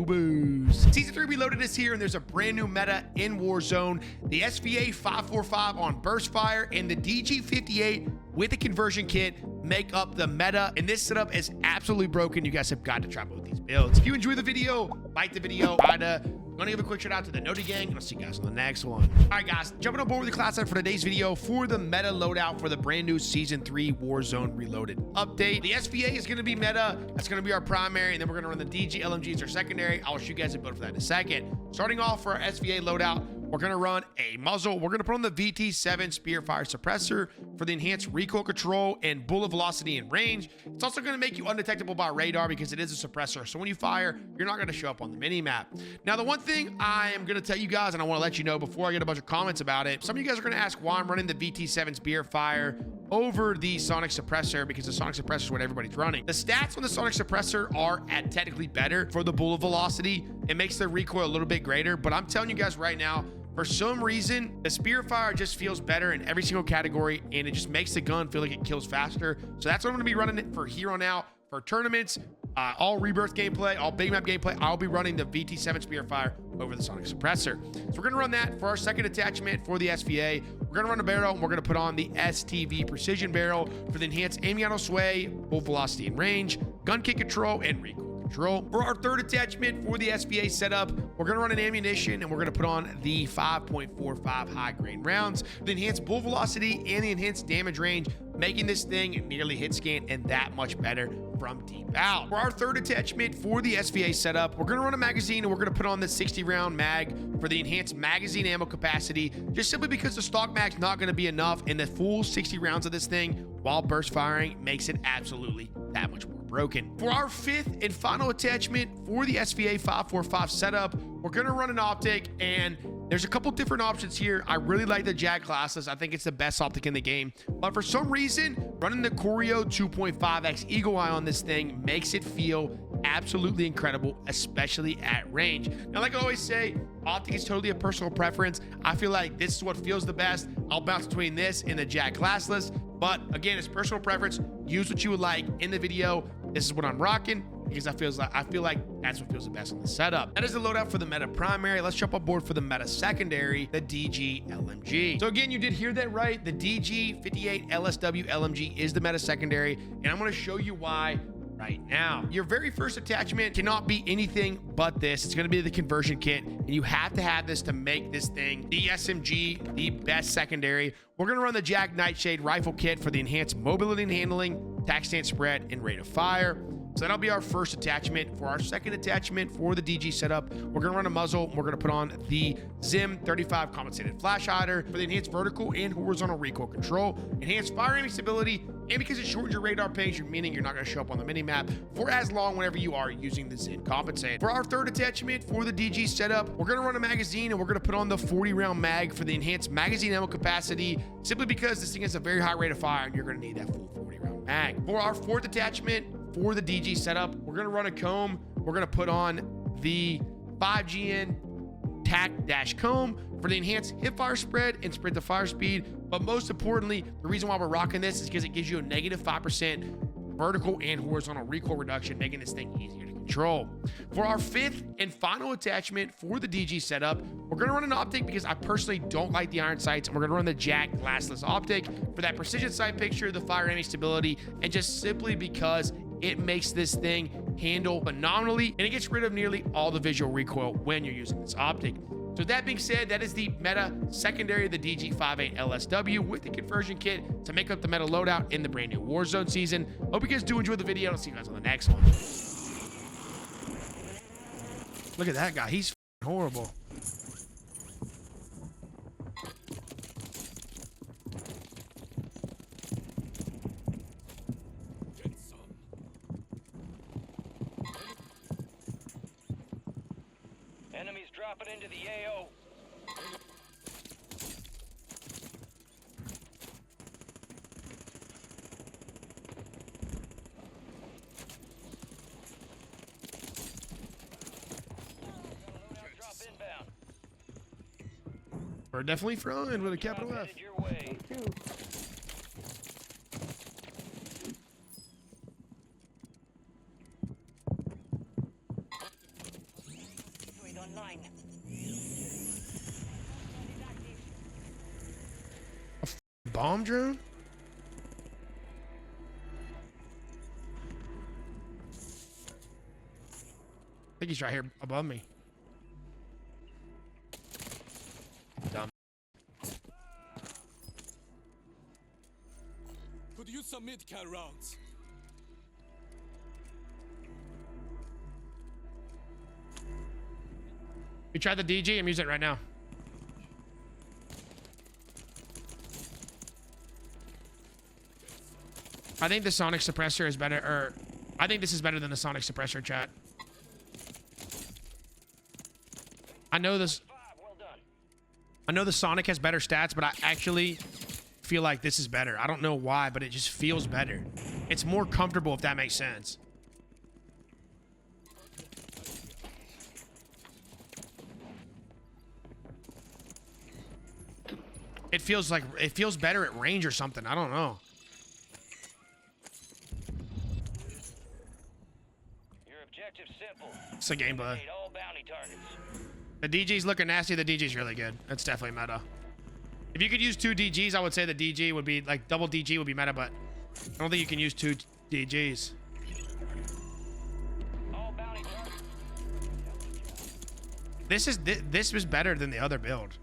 boobos. Season 3 Reloaded is here, and there's a brand new meta in Warzone. The SVA 545 on burst fire and the DG58 with the conversion kit make up the meta, and this setup is absolutely broken. You guys have got to try both these builds. If you enjoyed the video, like the video. Ryda, I'm gonna give a quick shout out to the Noti gang, and I'll see you guys on the next one. All right, guys, jumping on board with the class for today's video for the meta loadout for the brand new Season 3 Warzone Reloaded update. The SVA is gonna be meta. That's gonna be our primary, and then we're gonna run the DG LMG as our secondary. I'll show you guys a build for that in a second. Starting off for our SVA loadout, we're gonna run a muzzle. We're gonna put on the VT7 spear fire suppressor for the enhanced recoil control and bullet velocity and range. It's also gonna make you undetectable by radar because it is a suppressor. So when you fire, you're not gonna show up on the mini map. Now, the one thing I am gonna tell you guys, and I wanna let you know before I get a bunch of comments about it, some of you guys are gonna ask why I'm running the VT7 spear fire over the sonic suppressor, because the sonic suppressor is what everybody's running. The stats on the sonic suppressor are technically better for the bullet velocity. It makes the recoil a little bit greater, but I'm telling you guys right now, for some reason, the spear fire just feels better in every single category, and it just makes the gun feel like it kills faster. So that's what I'm gonna be running it for here on out. For tournaments, all rebirth gameplay, all big map gameplay, I'll be running the VT7 spear fire over the sonic suppressor. So we're gonna run that for our second attachment for the SVA. We're gonna run a barrel, and we're gonna put on the STV precision barrel for the enhanced aiming auto sway, bullet velocity and range, gun kick control, and recoil control. For our third attachment for the SVA setup, we're gonna run an ammunition, and we're gonna put on the 5.45 high grain rounds, the enhanced bullet velocity and the enhanced damage range, making this thing nearly hit scan and that much better from deep out. For our third attachment for the SVA setup, we're gonna run a magazine, and we're gonna put on the 60 round mag for the enhanced magazine ammo capacity, just simply because the stock mag's not gonna be enough, and the full 60 rounds of this thing while burst firing makes it absolutely that much more broken. For our fifth and final attachment for the SVA 545 setup, we're gonna run an optic, and there's a couple different options here. I really like the JAG classless. I think it's the best optic in the game, but for some reason, running the Corio 2.5x Eagle Eye on this thing makes it feel absolutely incredible, especially at range. Now, like I always say, optic is totally a personal preference. I feel like this is what feels the best. I'll bounce between this and the JAG classless, but again, it's personal preference. Use what you would like in the video. This is what I'm rocking, because I feel like that's what feels the best on the setup. That is the loadout for the meta primary. Let's jump on board for the meta secondary, the DG LMG. So again, you did hear that right. The DG58 LSW LMG is the meta secondary, and I'm going to show you why right now. Your very first attachment cannot be anything but this. It's going to be the conversion kit, and you have to have this to make this thing the SMG, the best secondary. We're going to run the JAG Nightshade rifle kit for the enhanced mobility and handling, tac stance spread, and rate of fire. So that'll be our first attachment. For our second attachment for the DG setup, we're gonna run a muzzle. We're gonna put on the Zim 35 compensated flash hider for the enhanced vertical and horizontal recoil control, enhanced fire aiming stability, and because it shortens your radar page, meaning you're not gonna show up on the mini map for as long whenever you are using the Zim compensate. For our third attachment for the DG setup, we're gonna run a magazine, and we're gonna put on the 40 round mag for the enhanced magazine ammo capacity, simply because this thing has a very high rate of fire, and you're gonna need that full 40 round mag. For our fourth attachment for the DG setup, we're gonna run a comb. We're gonna put on the 5GN tac comb for the enhanced hip fire spread and sprint to fire speed. But most importantly, the reason why we're rocking this is because it gives you a negative 5% vertical and horizontal recoil reduction, making this thing easier to control. For our fifth and final attachment for the DG setup, we're gonna run an optic because I personally don't like the iron sights, and we're gonna run the JAG glassless optic for that precision sight picture, the fire aiming stability, and just simply because it makes this thing handle phenomenally, and it gets rid of nearly all the visual recoil when you're using this optic. So that being said, that is the meta secondary of the DG58 LSW with the conversion kit to make up the meta loadout in the brand new Warzone season. Hope you guys do enjoy the video. I'll see you guys on the next one. Look at that guy. He's horrible. Enemies dropping into the AO. Drop inbound. We're definitely throwing with a capital F. Headed your way. mine. Bomb drone? I think he's right here above me. Dumb. Could use some mid-cal rounds. You tried the DG? I'm using it right now. I think the sonic suppressor is better, or I think this is better than the sonic suppressor, chat. I know this. Well done. I know the sonic has better stats, but I actually feel like this is better. I don't know why, but it just feels better. It's more comfortable, if that makes sense. It feels better at range or something. I don't know. Your objective's simple. It's a game bug. Eliminate all bounty targets. The DG's looking nasty. The DG's really good. That's definitely meta. If you could use 2 DGs, I would say the DG would be like double DG would be meta, but I don't think you can use 2 DGs. All bounty targets. This was better than the other build.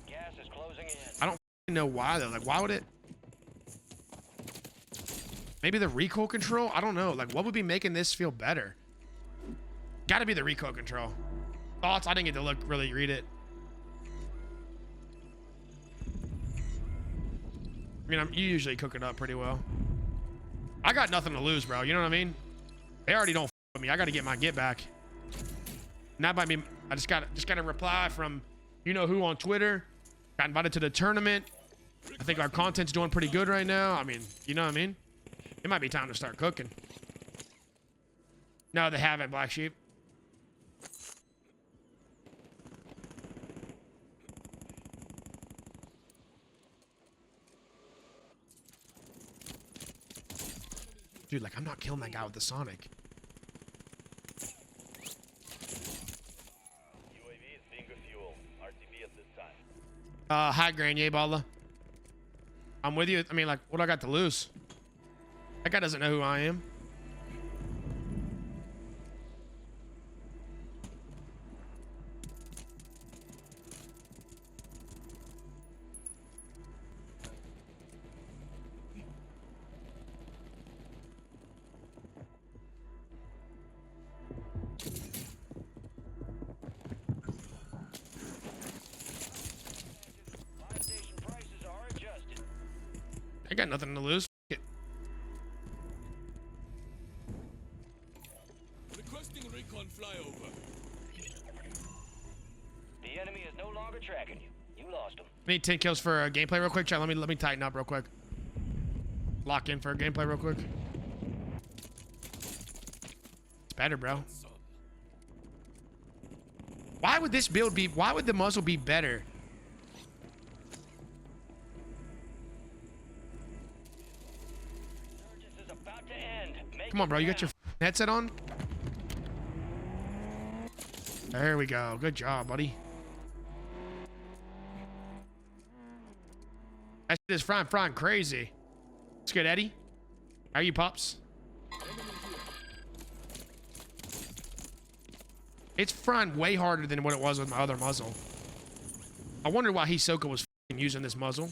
Gas is closing in. I don't know why though. Like, why would it? Maybe the recoil control? I don't know. Like, what would be making this feel better? Gotta be the recoil control. Thoughts? I didn't get to really read it. I mean, you usually cook it up pretty well. I got nothing to lose, bro. You know what I mean? They already don't with me. I gotta get my get back. And that might be. I just got a reply from you know who on Twitter. Got invited to the tournament. I think our content's doing pretty good right now. I mean, you know what I mean? It might be time to start cooking. No, they haven't, Black Sheep. Dude, like, I'm not killing that guy with the Sonic. UAV is finger fuel. RTB at this time. Hi, Granier Balla. I'm with you. I mean, like, what do I got to lose? That guy doesn't know who I am. Buy station prices are adjusted. I got nothing to lose. F- it. Requesting recon flyover. The enemy is no longer tracking you. You lost them. I need 10 kills for gameplay real quick. Chat, let me tighten up real quick. Lock in for gameplay real quick. It's better, bro. Why would this build be? Why would the muzzle be better? Surges is about to end. Make Come on, it bro. You got your count. headset on? There we go. Good job, buddy. That shit is frying crazy. It's good, Eddie. How are you, Pops? It's frying way harder than what it was with my other muzzle. I wonder why Hisoka was f***ing using this muzzle.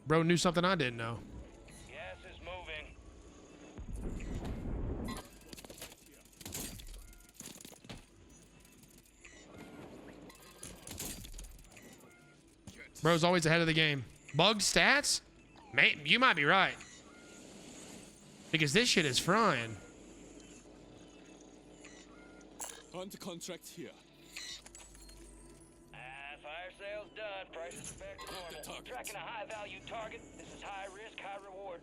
Bro knew something I didn't know. Gas is moving. Bro's always ahead of the game. Bug stats? Mate, you might be right. Because this shit is frying. On to contract here. Fire sales done. Prices are back to normal. targets. Tracking a high value target. This is high risk, high reward.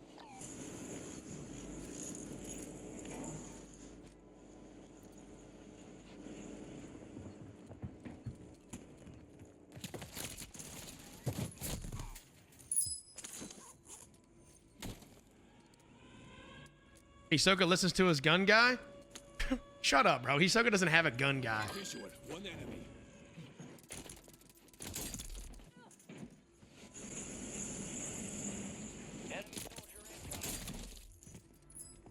Hisoka listens to his gun guy? Shut up, bro. Hisoka doesn't have a gun guy. Visual, one enemy. Enemy soldier incoming.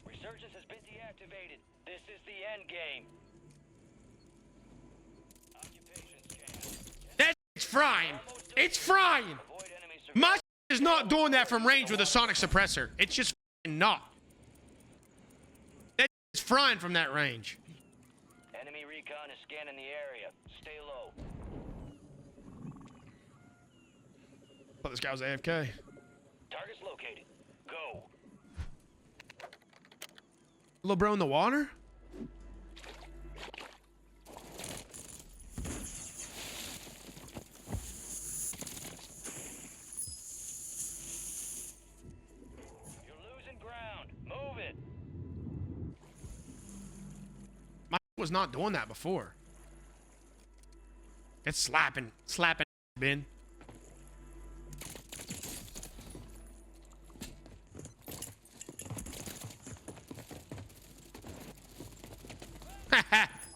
Resurgence has been deactivated. This is the end game. Occupation scan. That it's frying. It's frying. Avoid enemy My is not doing that from range with a sonic suppressor. It's just not. That is frying from that range. Enemy recon is scanning the area. Stay low. Thought this guy was AFK. Target's located. Go. Little bro in the water? You're losing ground. Move it. My was not doing that before. It's slapping, Ben.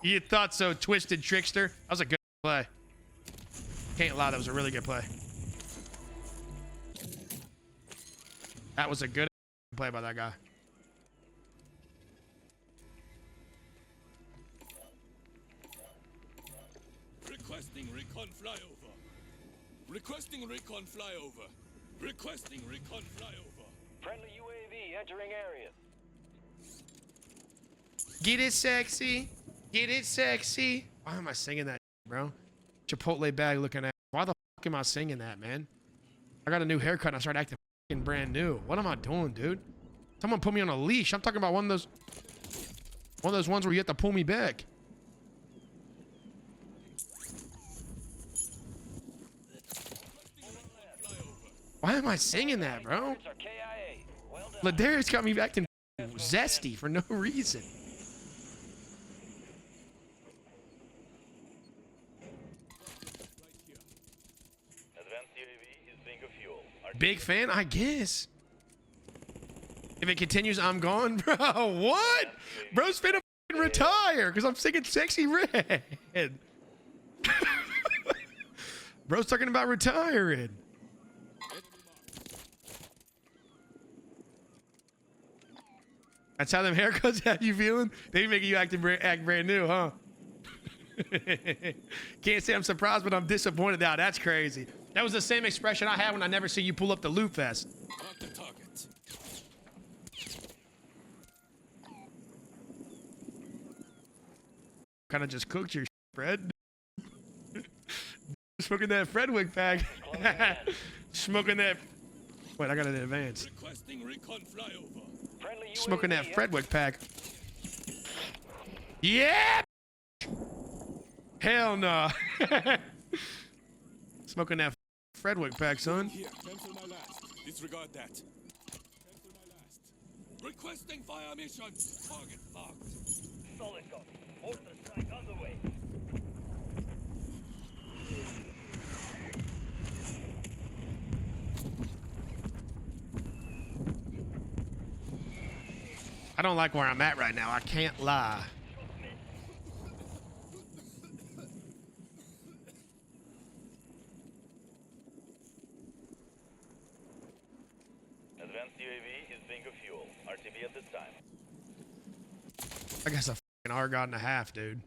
You thought so, twisted trickster. That was a good play. Can't lie, that was a really good play. That was a good play by that guy. Requesting recon flyover. Requesting recon flyover. Requesting recon flyover. Friendly UAV entering area. Get it sexy. Get it sexy. Why am I singing that, bro? Chipotle bag looking at. Why the fuck am I singing that, man? I got a new haircut and I started acting fucking brand new. What am I doing, dude? Someone put me on a leash. I'm talking about one of those ones where you have to pull me back. Why am I singing that, bro? Targets are KIA. Well done. Ladarius got me acting zesty for no reason. Advanced UAV is being a fuel. Big fan, I guess. If it continues, I'm gone, bro. What? Bro's finna f***ing retire because I'm singing Sexy Red. Bro's talking about retiring. That's how them haircuts have you feeling? They be making you act brand new, huh? Can't say I'm surprised, but I'm disappointed now. That's crazy. That was the same expression I had when I never see you pull up the loop vest. Mark the target. Kind of just cooked your Fred. Smoking that Fredwick pack. Smoking that. Wait, I got an advance. Requesting recon flyover. Friendly UAV Smoking that entering Fredwick pack. Yeah. Hell no. Smoking that Fredwick pack, son. Here, cancel my last. Disregard that. Cancel my last. Requesting fire mission. Target marked. Solid copy. Mortar strike on the way. I don't like where I'm at right now. I can't lie. Advanced UAV is being a fuel. RTB at this time. I guess a fucking Argon and a half, dude.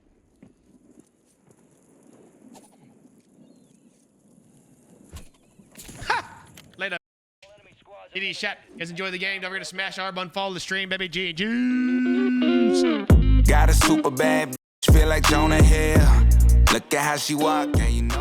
Ha! Later. enemy squads. GD shot. You guys enjoy the game. Don't forget to smash our button, follow the stream, baby. GG. Got a super bad bitch, feel like Jonah Hill. Look at how she walk, and you know